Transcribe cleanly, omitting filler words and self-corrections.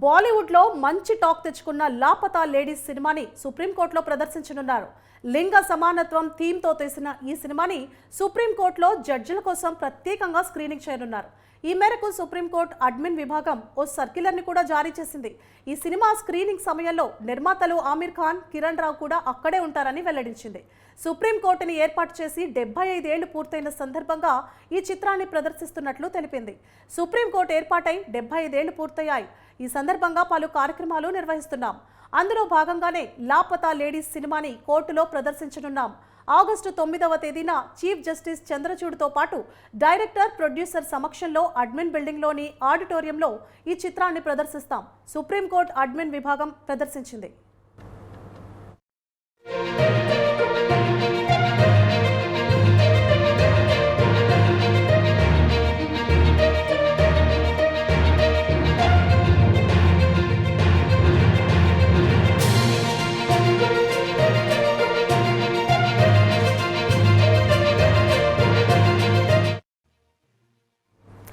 బాలీవుడ్లో మంచి టాక్ తెచ్చుకున్న లాపతా లేడీస్ సినిమాని సుప్రీంకోర్టులో ప్రదర్శించనున్నారు. లింగ సమానత్వం థీమ్తో తీసిన ఈ సినిమాని సుప్రీంకోర్టులో జడ్జిల కోసం ప్రత్యేకంగా స్క్రీనింగ్ చేయనున్నారు. ఈ మేరకు సుప్రీంకోర్టు అడ్మిన్ విభాగం ఓ సర్క్యులర్ని కూడా జారీ చేసింది. ఈ సినిమా స్క్రీనింగ్ సమయంలో నిర్మాతలు ఆమిర్ ఖాన్, కిరణ్ రావు కూడా అక్కడే ఉంటారని వెల్లడించింది. సుప్రీంకోర్టుని ఏర్పాటు చేసి 75 ఏళ్లు పూర్తయిన సందర్భంగా ఈ చిత్రాన్ని ప్రదర్శిస్తున్నట్లు తెలిపింది. సుప్రీంకోర్టు ఏర్పాటై 75 ఏళ్లు పూర్తయ్యాయి. ఈ సందర్భంగా పలు కార్యక్రమాలు నిర్వహిస్తున్నాం. అందులో భాగంగానే లాపతా లేడీస్ సినిమాని కోర్టులో ప్రదర్శించనున్నాం. ఆగస్టు 9వ తేదీన చీఫ్ జస్టిస్ చంద్రచూడ్తో పాటు డైరెక్టర్, ప్రొడ్యూసర్ సమక్షంలో అడ్మిన్ బిల్డింగ్లోని ఆడిటోరియంలో ఈ చిత్రాన్ని ప్రదర్శిస్తాం. సుప్రీంకోర్టు అడ్మిన్ విభాగం ప్రదర్శించింది.